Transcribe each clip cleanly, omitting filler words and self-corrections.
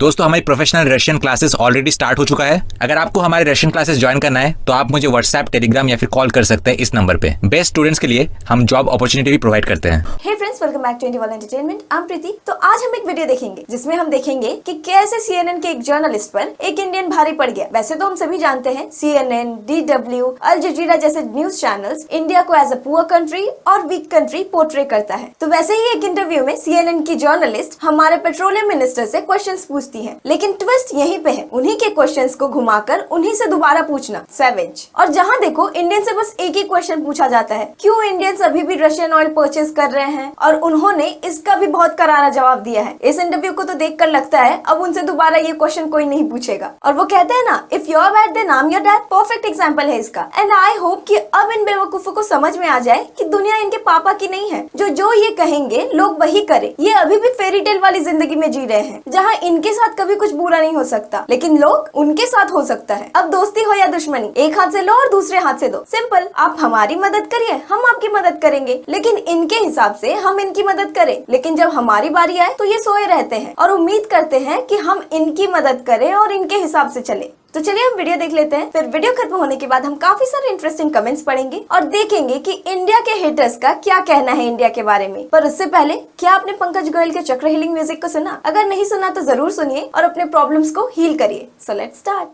दोस्तों हमारी professional Russian classes already start हो चुका है। अगर आपको हमारे रशियन क्लासेस ज्वाइन करना है तो आप मुझे व्हाट्सएप, टेलीग्राम या फिर कॉल कर सकते हैं इस नंबर पे। बेस्ट स्टूडेंट्स के लिए हम जॉब अपॉर्चुनिटी भी प्रोवाइड करते हैं। Hey friends, welcome back to India World Entertainment. I am Preeti. तो आज हम एक वीडियो देखेंगे जिसमें हम देखेंगे कि कैसे सीएनएन के एक जर्नलिस्ट पर एक इंडियन भारी पड़ गया। वैसे तो हम सभी जानते हैं सीएनएन, डीडब्ल्यू, अल जजीरा जैसे न्यूज चैनल्स इंडिया को एज अ पुअर कंट्री और वीक कंट्री पोर्ट्रे करता है। तो वैसे ही एक इंटरव्यू में सीएनएन की जर्नलिस्ट हमारे पेट्रोलियम मिनिस्टर से क्वेश्चंस पूछती है, लेकिन ट्विस्ट यहीं पे है, उन्हीं के क्वेश्चंस को घुमाकर उन्हीं से दोबारा पूछना। सैवेज। और जहाँ देखो इंडियन से बस एक ही क्वेश्चन पूछा जाता है, क्यों इंडियंस अभी भी रशियन ऑयल परचेज कर रहे हैं, और उन्होंने इसका भी बहुत करारा जवाब दिया है। इस इंटरव्यू को तो देखकर लगता है अब उनसे दोबारा ये क्वेश्चन कोई नहीं पूछेगा। और वो कहते हैं ना, if you are bad then I am your dad. Perfect example है इसका। एंड आई होप कि अब इन बेवकूफों को समझ में आ जाए कि दुनिया इनके पापा की नहीं है। जो ये कहेंगे लोग वही करें। ये अभी भी फेरी टेल वाली जिंदगी में जी रहे हैं, जहाँ इनके साथ कभी कुछ बुरा नहीं हो सकता, लेकिन लोग उनके साथ हो सकता है। अब दोस्ती हो या दुश्मनी, एक हाथ से लो और दूसरे हाथ से दो। सिंपल। आप हमारी मदद करिए, हम आपकी मदद करेंगे, लेकिन इनके हिसाब से हम इनकी मदद करें। लेकिन जब हमारी बारी आए तो ये सोए रहते हैं और उम्मीद करते हैं कि हम इनकी मदद करें और इनके हिसाब से चले। तो चलिए हम वीडियो देख लेते हैं। फिर वीडियो खत्म होने के बाद हम काफी सारे इंटरेस्टिंग कमेंट्स पढ़ेंगे और देखेंगे कि इंडिया के हेटर्स का क्या कहना है इंडिया के बारे में। पर उससे पहले, क्या आपने पंकज गोयल के चक्र हीलिंग म्यूजिक को सुना? अगर नहीं सुना तो जरूर सुनिए और अपने प्रॉब्लम्स को हील करिए। So let's start.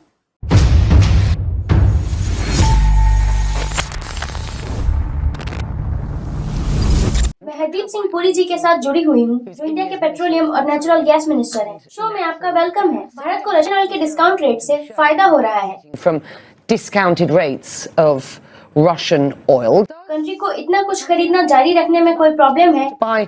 मैं हरदीप सिंह पुरी जी के साथ जुड़ी हुई हूँ, जो इंडिया के पेट्रोलियम और नेचुरल गैस मिनिस्टर हैं। शो में आपका वेलकम है। भारत को रशियन ऑयल के डिस्काउंट रेट से फायदा हो रहा है। From discounted rates of Russian oil country को इतना कुछ खरीदना जारी रखने में कोई प्रॉब्लम है? by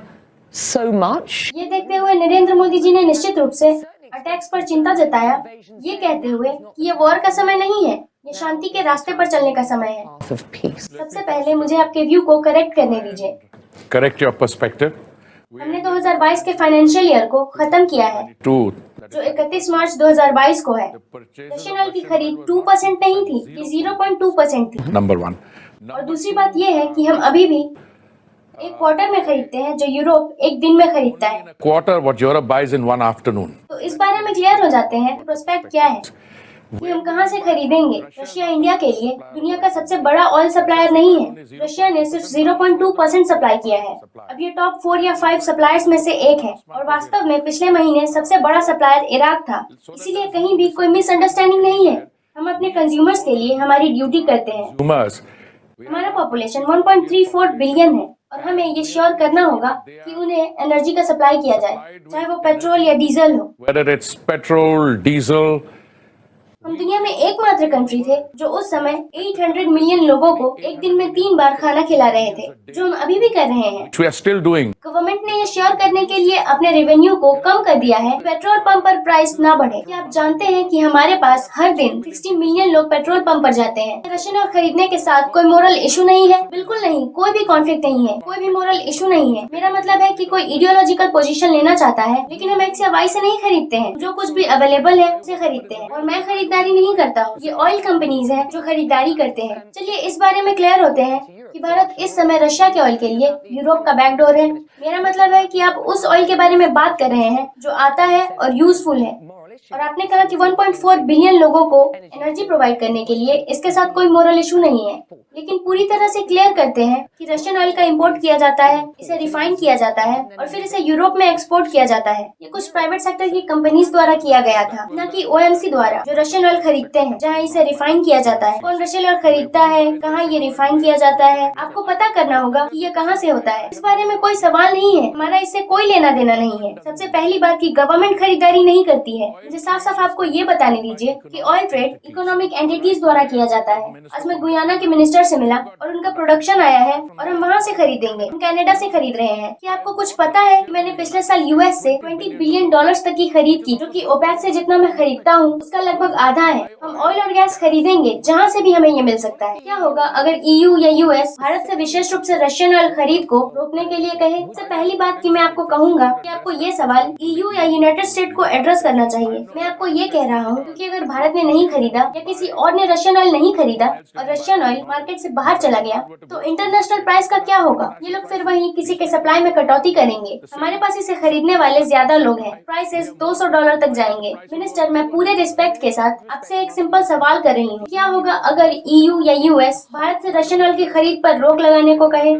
so much. ये देखते हुए नरेंद्र मोदी जी ने निश्चित रूप से अटैक्स पर चिंता जताया, ये कहते हुए कि ये वॉर का समय नहीं है, ये शांति के रास्ते पर चलने का समय है। Of peace. सबसे पहले मुझे आपके व्यू को करेक्ट करने दीजिए। Correct your perspective. हमने 2022 के फाइनेंशियल ईयर को खत्म किया है, Two, जो 31 मार्च 2022 को है। रशियन ऑयल की खरीद 2% नहीं थी, ये 0.2% थी। number one. और दूसरी बात ये है कि हम अभी भी एक क्वार्टर में खरीदते हैं, जो यूरोप एक दिन में खरीदता है। Quarter what Europe buys in one afternoon. तो इस बारे में क्लियर हो जाते हैं प्रोस्पेक्ट क्या है कि हम कहां से खरीदेंगे। रशिया इंडिया के लिए दुनिया का सबसे बड़ा ऑयल सप्लायर नहीं है। रशिया ने सिर्फ 0.2% सप्लाई किया है। अब ये टॉप 4 या 5 सप्लायर्स में से एक है, और वास्तव में पिछले महीने सबसे बड़ा सप्लायर इराक था। इसीलिए कहीं भी कोई मिसअंडरस्टैंडिंग नहीं है। हम अपने कंज्यूमर्स के लिए हमारी ड्यूटी करते हैं। Consumers, हमारा पॉपुलेशन 1.34 बिलियन है, और हमें ये श्योर करना होगा कि उन्हें एनर्जी का सप्लाई किया जाए, चाहे वो पेट्रोल या डीजल हो। whether it's petrol, diesel, हम दुनिया में एकमात्र कंट्री थे जो उस समय 800 मिलियन लोगों को एक दिन में 3 बार खाना खिला रहे थे, जो हम अभी भी कर रहे हैं। which we are still doing. Government ने ये श्योर करने के लिए अपने रेवेन्यू को कम कर दिया है, पेट्रोल पंप पर प्राइस ना बढ़े। क्या आप जानते हैं कि हमारे पास हर दिन 60 मिलियन लोग पेट्रोल पंप पर जाते हैं? रशियन ऑयल खरीदने के साथ कोई मोरल इशू नहीं है, बिल्कुल नहीं। कोई भी कॉन्फ्लिक्ट नहीं है, कोई भी मोरल इशू नहीं है। मेरा मतलब है कि कोई इडियोलॉजिकल पोजीशन लेना चाहता है, लेकिन हम एक्स या वाई से नहीं खरीदते हैं। जो कुछ भी अवेलेबल है उसे खरीदते हैं, और मैं खरीदारी नहीं करता हूँ। ये ऑयल कंपनीज हैं जो खरीदारी करते हैं। चलिए इस बारे में क्लियर होते हैं कि भारत इस समय रशिया के ऑयल के लिए यूरोप का बैकडोर है। मेरा मतलब है कि आप उस ऑयल के बारे में बात कर रहे हैं जो आता है और यूजफुल है। और आपने कहा कि 1.4 बिलियन लोगों को एनर्जी प्रोवाइड करने के लिए इसके साथ कोई मोरल इशू नहीं है, लेकिन पूरी तरह से क्लियर करते हैं कि रशियन ऑयल का इंपोर्ट किया जाता है, इसे रिफाइन किया जाता है और फिर इसे यूरोप में एक्सपोर्ट किया जाता है। ये कुछ प्राइवेट सेक्टर की कंपनीज द्वारा किया गया था, न कि ओएमसी द्वारा, जो रशियन ऑयल खरीदते हैं जहाँ इसे रिफाइन किया जाता है। कौन रशियन ऑयल खरीदता है, कहाँ ये रिफाइन किया जाता है, आपको पता करना होगा कि ये कहाँ से होता है। इस बारे में कोई सवाल नहीं है, हमारा इससे कोई लेना देना नहीं है। सबसे पहली बात की गवर्नमेंट खरीदारी नहीं करती है। मुझे साफ साफ आपको ये बताने दीजिए कि ऑयल ट्रेड इकोनॉमिक एंटिटीज द्वारा किया जाता है। आज मैं गुयाना के मिनिस्टर से मिला और उनका प्रोडक्शन आया है और हम वहाँ से खरीदेंगे। हम कनाडा से खरीद रहे हैं। क्या आपको कुछ पता है कि मैंने पिछले साल यूएस से 20 बिलियन डॉलर्स तक की खरीद की, जो कि ओपेक से जितना मैं खरीदता हूँ उसका लगभग आधा है। हम ऑयल और गैस खरीदेंगे जहाँ से भी हमें ये मिल सकता है। क्या होगा अगर EU या यूएस भारत से विशेष रूप से रशियन ऑयल खरीद को रोकने के लिए कहे? सबसे पहली बात की मैं आपको कहूँगा कि आपको ये सवाल EU या यूनाइटेड स्टेट को एड्रेस करना चाहिए। करेंगे। मैं आपको ये कह रहा हूँ क्योंकि अगर भारत ने नहीं खरीदा या किसी और ने रशियन ऑयल नहीं खरीदा और रशियन ऑयल मार्केट से बाहर चला गया तो इंटरनेशनल प्राइस का क्या होगा? ये लोग फिर वहीं किसी के सप्लाई में कटौती करेंगे। हमारे पास इसे खरीदने वाले ज्यादा लोग हैं। प्राइसेस $200 तक जाएंगे। मिनिस्टर, मैं पूरे रिस्पेक्ट के साथ आपसे एक सिंपल सवाल कर रही हूँ, क्या होगा अगर EU या US भारत से रशियन ऑयल की खरीद पर रोक लगाने को कहे?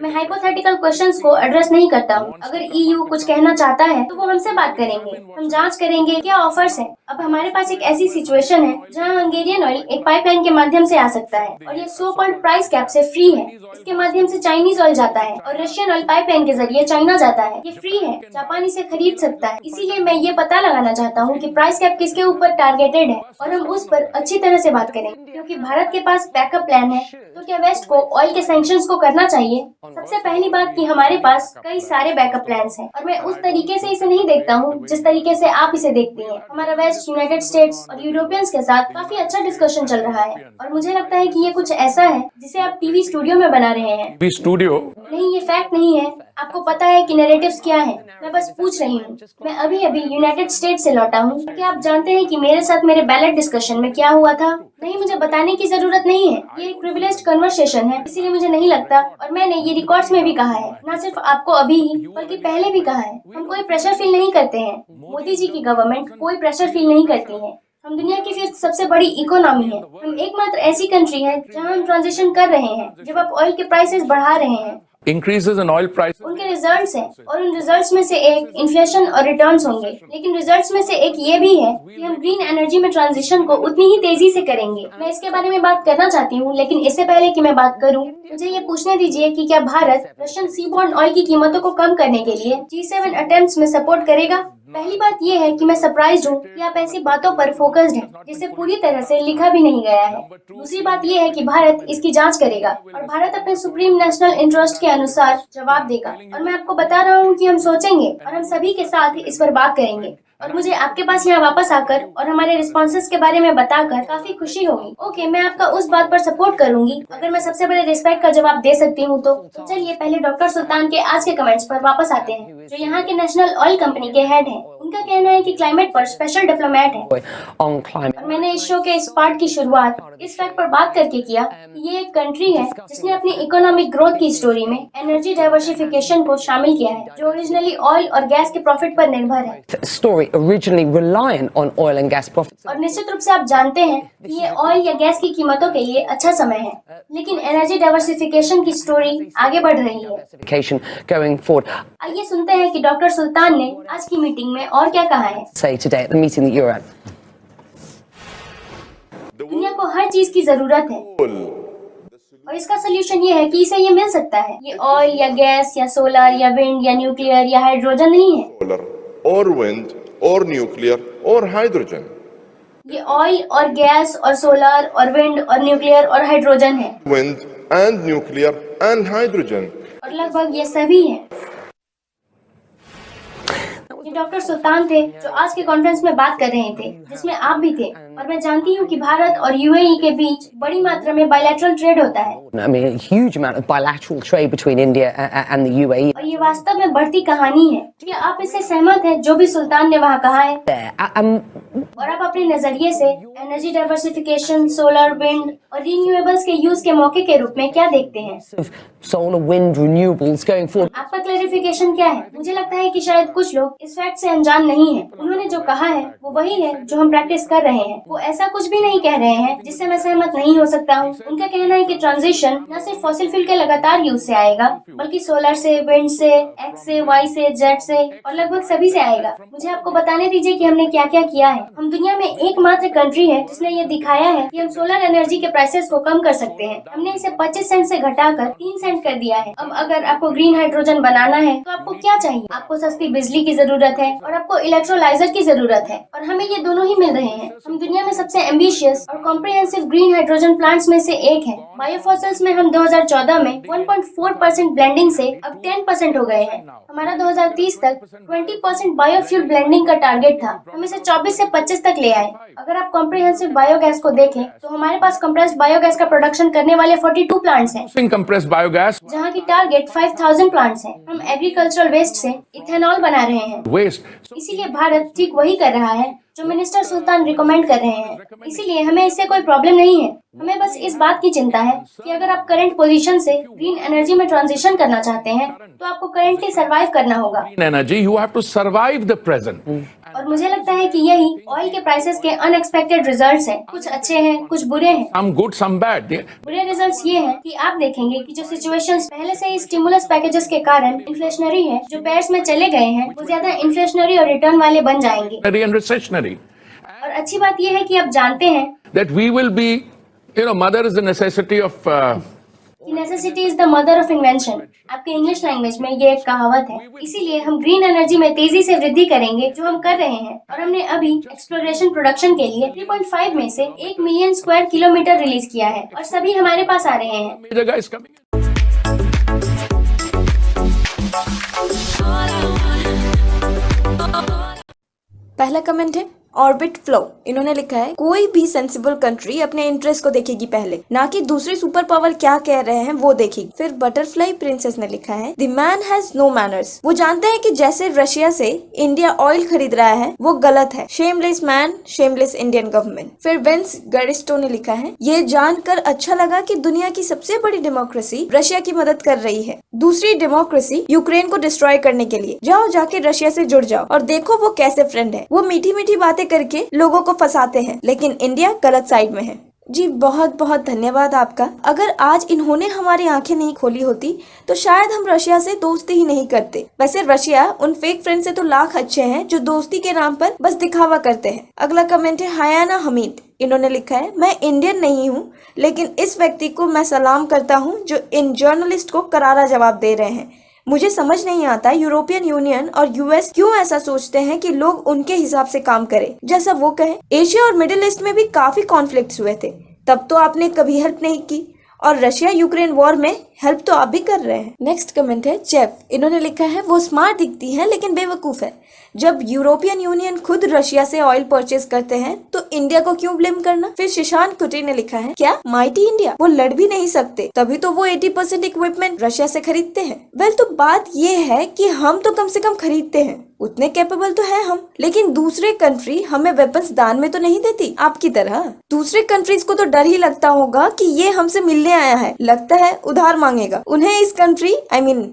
मैं हाइपोथेटिकल क्वेश्चंस को एड्रेस नहीं करता हूँ। अगर EU कुछ कहना चाहता है तो वो हमसे बात करेंगे, हम जांच करेंगे क्या ऑफर्स है। अब हमारे पास एक ऐसी सिचुएशन है जहाँ हंगेरियन ऑयल एक पाइपलाइन के माध्यम से आ सकता है और ये सो कॉल्ड प्राइस कैप से फ्री है। इसके माध्यम से चाइनीज ऑयल जाता है और रशियन ऑयल पाइपलाइन के जरिए चाइना जाता है। ये फ्री है, जापान इसे खरीद सकता है। इसीलिए मैं ये पता लगाना चाहता हूँ कि प्राइस कैप किसके ऊपर टारगेटेड है और हम उस पर अच्छी तरह से बात करें, क्योंकि भारत के पास बैकअप प्लान है। तो क्या वेस्ट को ऑयल के सैंक्शंस को करना चाहिए? सबसे पहली बात कि हमारे पास कई सारे बैकअप प्लान्स हैं और मैं उस तरीके से इसे नहीं देखता हूँ जिस तरीके से आप इसे देखती हैं। हमारा वेस्ट यूनाइटेड स्टेट्स और यूरोपियंस के साथ काफी अच्छा डिस्कशन चल रहा है और मुझे लगता है कि ये कुछ ऐसा है जिसे आप टीवी स्टूडियो में बना रहे हैं। TV studio. नहीं, ये फैक्ट नहीं है। आपको पता है कि नैरेटिव्स क्या है। मैं बस पूछ रही हूँ। मैं अभी अभी यूनाइटेड स्टेट्स से लौटा हूँ। क्या आप जानते हैं कि मेरे साथ मेरे बैलेट डिस्कशन में क्या हुआ था? नहीं, मुझे बताने की जरूरत नहीं है। ये एक प्रिविलेज्ड कन्वर्सेशन है, इसीलिए मुझे नहीं लगता। और मैंने ये रिकॉर्ड्स में भी कहा है, न सिर्फ आपको अभी ही बल्कि पहले भी कहा है, हम कोई प्रेशर फील नहीं करते हैं। मोदी जी की गवर्नमेंट कोई प्रेशर फील नहीं करती है। हम दुनिया की फिफ्थ सबसे बड़ी इकोनॉमी है। हम एकमात्र ऐसी कंट्री है जहां हम ट्रांजिशन कर रहे हैं। जब आप ऑयल के प्राइसेस बढ़ा रहे हैं, Increases in oil prices. उनके रिजल्ट्स हैं और उन रिजल्ट्स में से एक इन्फ्लेशन और रिटर्न्स होंगे। लेकिन रिजल्ट्स में से एक ये भी है कि हम ग्रीन एनर्जी में ट्रांजिशन को उतनी ही तेजी से करेंगे। मैं इसके बारे में बात करना चाहती हूँ, लेकिन इससे पहले कि मैं बात करूँ, मुझे ये पूछने दीजिए कि क्या भारत रशियन सीबॉर्न ऑयल की कीमतों को कम करने के लिए G7 अटेम्प्ट्स में सपोर्ट करेगा? पहली बात ये है कि मैं सरप्राइज्ड हूँ कि आप ऐसी बातों पर फोकस्ड हैं जिसे पूरी तरह से लिखा भी नहीं गया है। दूसरी बात ये है कि भारत इसकी जांच करेगा और भारत अपने सुप्रीम नेशनल इंटरेस्ट के अनुसार जवाब देगा। और मैं आपको बता रहा हूँ कि हम सोचेंगे और हम सभी के साथ इस पर बात करेंगे। और मुझे आपके पास यहाँ वापस आकर और हमारे रिस्पॉन्सेस के बारे में बताकर काफी खुशी होगी। ओके, मैं आपका उस बात पर सपोर्ट करूंगी अगर मैं सबसे बड़े रिस्पेक्ट का जवाब दे सकती हूँ तो चलिए पहले डॉक्टर सुल्तान के आज के कमेंट्स पर वापस आते हैं, जो यहाँ के नेशनल ऑयल कंपनी के हेड हैं। उनका कहना है कि क्लाइमेट पर स्पेशल डिप्लोमेट है। on climate. और मैंने इस शो के इस पार्ट की शुरुआत इस फैक्ट पर बात करके किया कि ये एक कंट्री है जिसने अपनी इकोनॉमिक ग्रोथ की स्टोरी में एनर्जी डाइवर्सिफिकेशन को शामिल किया है, जो ओरिजिनली ऑयल और गैस के प्रॉफिट पर निर्भर है। Story originally reliant on oil and gas profits. और निश्चित रूप से आप जानते हैं कि ये ऑयल या गैस की कीमतों के लिए अच्छा समय है, लेकिन एनर्जी डाइवर्सिफिकेशन की स्टोरी आगे बढ़ रही है। Diversification going forward. आइए सुनते हैं कि डॉक्टर सुल्तान ने आज की मीटिंग में और क्या कहा है। Say today at the meeting that you're at. दुनिया को हर चीज की जरूरत है और इसका सोल्यूशन ये है कि इसे ये मिल सकता है। ये ऑयल या गैस या सोलर या विंड या न्यूक्लियर या हाइड्रोजन नहीं है। solar or wind or nuclear or hydrogen. ये ऑयल और गैस और सोलर और विंड और न्यूक्लियर और हाइड्रोजन है Wind and nuclear and hydrogen. और लगभग ये सभी है। ये डॉक्टर सुल्तान थे जो आज के कॉन्फ्रेंस में बात कर रहे थे, जिसमें आप भी थे। और मैं जानती हूँ कि भारत और UAE के बीच बड़ी मात्रा में बायलैटरल ट्रेड होता है I mean, a huge amount of bilateral trade between India and the UAE. और ये वास्तव में बढ़ती कहानी है। क्या आप इससे सहमत हैं जो भी सुल्तान ने वहाँ कहा है? और आप अपने नजरिए से एनर्जी डाइवर्सिफिकेशन, सोलर, विंड और रिन्यूएबल्स के यूज के मौके के रूप में क्या देखते हैं? Of solar, wind, renewables going forward. आपका क्लैरिफिकेशन क्या है? मुझे लगता है कि शायद कुछ लोग इस फैक्ट से अनजान नहीं हैं। उन्होंने जो कहा है वो वही है जो हम प्रैक्टिस कर रहे हैं। वो ऐसा कुछ भी नहीं कह रहे हैं जिससे मैं सहमत नहीं हो सकता हूँ। उनका कहना है कि ट्रांजिशन न सिर्फ फॉसिल फ्यूल के लगातार यूज से आएगा, बल्कि सोलर से, विंड से, एक्स से, वाई से, जेट से और लगभग सभी से आएगा। मुझे आपको बताने दीजिए कि हमने क्या क्या किया है। हम दुनिया में एकमात्र कंट्री है जिसने ये दिखाया है कि हम सोलर एनर्जी के प्राइसेस को कम कर सकते हैं। हमने इसे 25 सेंट से घटाकर 3 सेंट कर दिया है। अब अगर आपको ग्रीन हाइड्रोजन बनाना है तो आपको क्या चाहिए? आपको सस्ती बिजली की जरूरत है और आपको इलेक्ट्रोलाइजर की जरूरत है, और हमें ये दोनों ही मिल रहे हैं। हम दुनिया में सबसे एम्बिशियस और कॉम्प्रिहेंसिव ग्रीन हाइड्रोजन प्लांट्स में से एक है। बायोफॉसल्स में हम 2014 में 1.4% ब्लेंडिंग से अब 10% हो गए हैं। हमारा 2030 तक 20% बायोफ्यूल ब्लेंडिंग का टारगेट था। हम इसे 24 से प्राइसेस तक ले आए। अगर आप कॉम्प्रिहेंसिव बायोगैस को देखें तो हमारे पास कंप्रेस्ड बायोगैस का प्रोडक्शन करने वाले 42 प्लांट्स हैं, Using compressed biogas, जहाँ की टारगेट 5000 प्लांट्स हैं। हम एग्रीकल्चरल वेस्ट से इथेनॉल बना रहे हैं। waste. इसीलिए भारत ठीक वही कर रहा है जो मिनिस्टर सुल्तान रिकमेंड कर रहे हैं। इसीलिए हमें इससे कोई प्रॉब्लम नहीं है। हमें बस इस बात की चिंता है कि अगर आप करंट पोजीशन से ग्रीन एनर्जी में ट्रांजिशन करना चाहते हैं तो आपको करंटली सरवाइव करना होगा। Green energy, you have to survive the present. और मुझे लगता है कि यही ऑयल के प्राइसेस के अनएक्सपेक्टेड रिजल्ट्स हैं। कुछ अच्छे हैं, कुछ बुरे हैं। Some good, some bad. बुरे रिजल्ट्स ये हैं कि आप देखेंगे कि जो सिचुएशंस पहले से ही स्टिमुलस पैकेजेस के कारण इन्फ्लेशनरी है, जो पेयर्स में चले गए हैं, वो ज्यादा इन्फ्लेशनरी और रिटर्न वाले बन जाएंगे। And recessionary. और अच्छी बात ये है कि आप जानते हैं That we will be, mother is the necessity of कि necessity is the mother of invention. आपके इंग्लिश लैंग्वेज में ये एक कहावत है। इसीलिए हम ग्रीन एनर्जी में तेजी से वृद्धि करेंगे, जो हम कर रहे हैं। और हमने अभी एक्सप्लोरेशन प्रोडक्शन के लिए 3.5 में से 1 मिलियन स्क्वायर किलोमीटर रिलीज किया है और सभी हमारे पास आ रहे हैं। major guys coming. पहला कमेंट है ऑर्बिट फ्लो। इन्होंने लिखा है कोई भी सेंसिबल कंट्री अपने इंटरेस्ट को देखेगी पहले, ना कि दूसरी सुपर पावर क्या कह रहे हैं वो देखेगी। फिर बटरफ्लाई प्रिंसेस ने लिखा है the man has no manners. वो जानते हैं कि जैसे रशिया से इंडिया ऑयल खरीद रहा है वो गलत है। Shameless man, shameless Indian government. फिर वेंस गरिस्टो ने लिखा है ये जानकर अच्छा लगा कि दुनिया की सबसे बड़ी डेमोक्रेसी रशिया की मदद कर रही है, दूसरी डेमोक्रेसी यूक्रेन को डिस्ट्रॉय करने के लिए। जाओ जाके रशिया से जुड़ जाओ और देखो वो कैसे फ्रेंड है। वो मीठी मीठी बातें करके लोगों को फंसाते हैं, लेकिन इंडिया गलत साइड में है। जी बहुत बहुत धन्यवाद आपका। अगर आज इन्होंने हमारी आंखें नहीं खोली होती तो शायद हम रशिया से दोस्ती ही नहीं करते। वैसे रशिया उन फेक फ्रेंड से तो लाख अच्छे हैं जो दोस्ती के नाम पर बस दिखावा करते हैं। अगला कमेंट है हयाना हमीद। इन्होंने लिखा है मैं इंडियन नहीं हूँ, लेकिन इस व्यक्ति को मैं सलाम करता हूँ जो इन जर्नलिस्ट को करारा जवाब दे रहे हैं। मुझे समझ नहीं आता यूरोपियन यूनियन और यूएस क्यों ऐसा सोचते हैं कि लोग उनके हिसाब से काम करें जैसा वो कहें। एशिया और मिडिल ईस्ट में भी काफी कॉन्फ्लिक्ट्स हुए थे, तब तो आपने कभी हेल्प नहीं की, और रशिया यूक्रेन वॉर में हेल्प तो आप भी कर रहे हैं। नेक्स्ट कमेंट है जेफ। इन्होंने लिखा है वो स्मार्ट दिखती है लेकिन बेवकूफ है। जब यूरोपियन यूनियन खुद रशिया से ऑयल परचेज करते हैं तो इंडिया को क्यों ब्लेम करना। फिर शशांक कुटी ने लिखा है क्या माइटी इंडिया, वो लड़ भी नहीं सकते, तभी तो वो 80% इक्विपमेंट रशिया से खरीदते हैं। वेल तो बात ये है कि हम तो कम से कम खरीदते हैं, उतने कैपेबल तो है हम, लेकिन दूसरे कंट्री हमें वेपन्स दान में तो नहीं देती आपकी तरह। दूसरे कंट्रीज को तो डर ही लगता होगा कि ये हमसे मिलने आया है, लगता है उधार मांगेगा। उन्हें इस कंट्री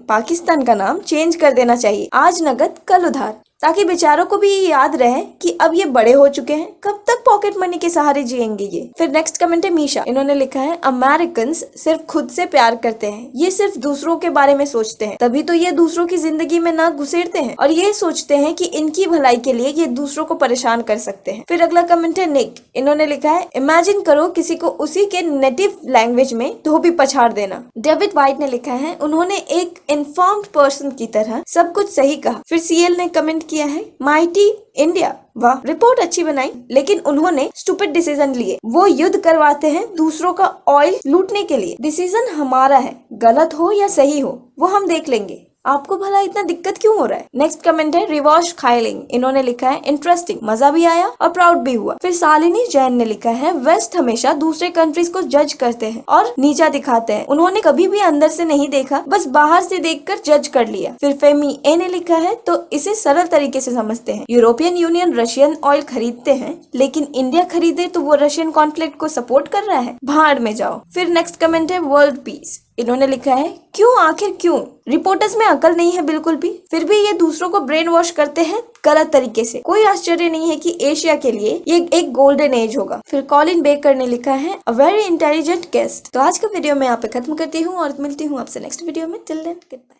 पाकिस्तान का नाम चेंज कर देना चाहिए, आज नगद कल उधार, ताकि बेचारों को भी ये याद रहे कि अब ये बड़े हो चुके हैं, कब तक पॉकेट मनी के सहारे जिएंगे ये। फिर नेक्स्ट कमेंट है मीशा। इन्होंने लिखा है अमेरिकन सिर्फ खुद से प्यार करते हैं, ये सिर्फ दूसरों के बारे में सोचते हैं, तभी तो ये दूसरों की जिंदगी में ना घुसेड़ते हैं और ये सोचते हैं कि इनकी भलाई के लिए ये दूसरों को परेशान कर सकते हैं। फिर अगला कमेंट है निक। इन्होंने लिखा है इमेजिन करो किसी को उसी के नेटिव लैंग्वेज में धोबी पछाड़ देना। डेविड वाइट ने लिखा है उन्होंने एक इन्फॉर्म्ड पर्सन की तरह सब कुछ सही कहा। फिर सीएल ने कमेंट किया है माइटी इंडिया, वाह रिपोर्ट अच्छी बनाई, लेकिन उन्होंने स्टूपिड डिसीजन लिए। वो युद्ध करवाते हैं दूसरों का ऑयल लूटने के लिए। डिसीजन हमारा है, गलत हो या सही हो वो हम देख लेंगे, आपको भला इतना दिक्कत क्यों हो रहा है। नेक्स्ट कमेंट है रिवॉश खाइलिंग। इन्होंने लिखा है इंटरेस्टिंग, मजा भी आया और प्राउड भी हुआ। फिर शालिनी जैन ने लिखा है वेस्ट हमेशा दूसरे कंट्रीज को जज करते हैं और नीचा दिखाते हैं, उन्होंने कभी भी अंदर से नहीं देखा, बस बाहर से देखकर जज कर लिया। फिर फेमी ए ने लिखा है तो इसे सरल तरीके से समझते हैं, यूरोपियन यूनियन रशियन ऑयल खरीदते हैं, लेकिन इंडिया खरीदे तो वो रशियन कॉन्फ्लिक्ट को सपोर्ट कर रहा है, भाड़ में जाओ। फिर नेक्स्ट कमेंट है वर्ल्ड पीस। इन्होंने लिखा है क्यों आखिर क्यों, रिपोर्टर्स में अकल नहीं है बिल्कुल भी, फिर भी ये दूसरों को ब्रेन वॉश करते हैं गलत तरीके से। कोई आश्चर्य नहीं है कि एशिया के लिए ये एक गोल्डन एज होगा। फिर कॉलिन बेकर ने लिखा है अ वेरी इंटेलिजेंट गेस्ट। तो आज का वीडियो मैं यहाँ पे खत्म करती हूँ और मिलती हूँ आपसे नेक्स्ट वीडियो में। Till then good bye.